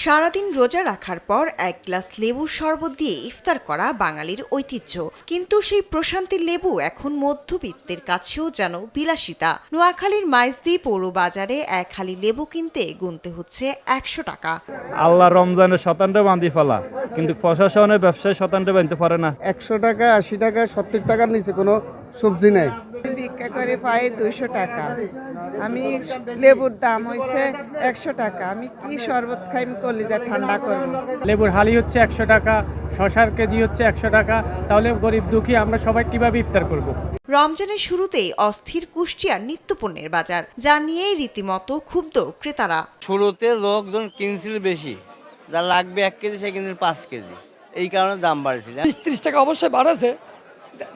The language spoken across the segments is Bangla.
সারাদিন রোজা রাখার পর এক গ্লাস লেবুর শরবত দিয়ে ইফতার করা বাঙালির ঐতিহ্য, কিন্তু সেই প্রশান্তির লেবু এখন মধ্যবিত্তের কাছেও যেন বিলাসিতা। নোয়াখালীর মাইজদী পৌর বাজারে এক হালি লেবু কিনতে গুনতে হচ্ছে 100 টাকা। আল্লাহ রমজানের শতানটা বান্ধি ফেলা, কিন্তু প্রশাসনের ব্যবসায় শতানটা বাঁধতে পারে না। 100 টাকা, 80 টাকা, 70 টাকার নিচে কোনো সবজি নাই। ভিক্ষা করে পাই 200 টাকা। আমি লেবুর দাম হইছে 100 টাকা। আমি কি শরবত খাই, কলিজা ঠান্ডা করব। লেবুর হালি হচ্ছে 100 টাকা, শশার কেজি হচ্ছে 100 টাকা, তাহলে গরিব দুঃখী আমরা সবাই কিভাবে ইফতার করব? রমজানের শুরুতেই অস্থির কুষ্টিয়ার নিত্যপণ্যের বাজার, যা নিয়ে রীতিমতো ক্ষুব্ধ ক্রেতারা। শুরুতে লোকজন কিনছিল বেশি, যা লাগবে 1 কেজি সে কিনছিল 5 কেজি, এই কারণে দাম বাড়ছিল। 30 টাকা অবশ্যই বাড়াছে,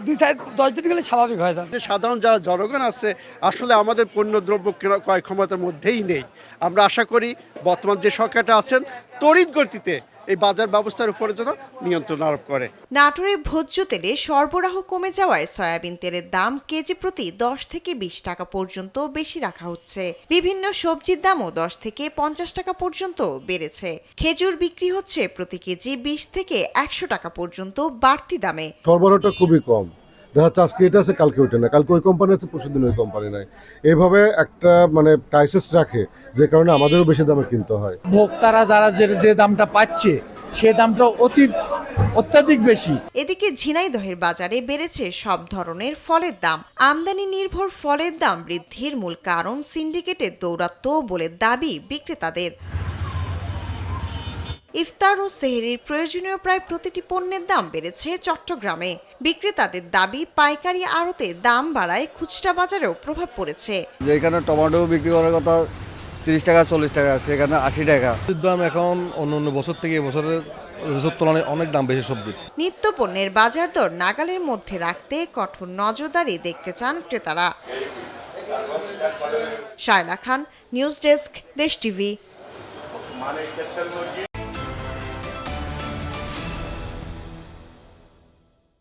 2-10 দিন গেলে স্বাভাবিক হয়ে যাচ্ছে। সাধারণ যারা জনগণ আছে আসলে আমাদের পণ্য দ্রব্য ক্রয় ক্ষমতার মধ্যেই নেই। আমরা আশা করি বর্তমান যে সরকারটা আছেন তড়িৎ গতিতে এই বাজার ব্যবস্থার উপরে যেন নিয়ন্ত্রণ আরোপ করে। নাটোরে ভোজ্য তেলে সরবরাহ কমে যাওয়ায় সয়াবিন তেলের দাম কেজি প্রতি 10 থেকে 20 টাকা পর্যন্ত বেশি রাখা হচ্ছে। বিভিন্ন সবজির দামও 10 থেকে 50 টাকা পর্যন্ত বেড়েছে। খেজুর বিক্রি হচ্ছে প্রতি কেজি 20 থেকে 100 টাকা পর্যন্ত বাড়তি দামে। সরবরাহটা খুবই কম, দেখা যাচ্ছে আজকে এটা আছে কালকে ওইটা না, কালকে ওই কোম্পানি আছে পরশু দিন ওই কোম্পানি নাই। এইভাবে একটা ক্রাইসিস রাখে, যে কারণে আমাদেরও বেশি দামে কিনতে হয়। ভোক্তারা যারা যে দামটা পাচ্ছে সে দামটা অত্যাধিক বেশি। এদিকে ঝিনাইদহের বাজারে বেড়েছে সব ধরনের ফলের দাম। আমদানি নির্ভর ফলের দাম বৃদ্ধির মূল কারণ সিন্ডিকেটের দৌরাত্ম্য বলে দাবি বিক্রেতাদের। ইফতার ও সেহরির প্রয়োজনীয় প্রায় প্রতিটি পণ্যের দাম বেড়েছে চট্টগ্রামে। বিক্রেতাদের দাবি, পাইকারি আড়তে দাম বাড়ায় খুচরা বাজারেও প্রভাব পড়েছে। যেখানে টমেটো বিক্রি করার কথা 30 টাকা 40 টাকা, সেখানে 80 টাকা। দাম এখন অন্য বছর থেকে বছরের তুলনায় অনেক দাম বেশি সবজির। নিত্যপণ্যের বাজার দর নাগালের মধ্যে রাখতে কঠোর নজরদারি দেখতে চান ক্রেতারা। শায়লা খান, নিউজ ডেস্ক, দেশ টিভি।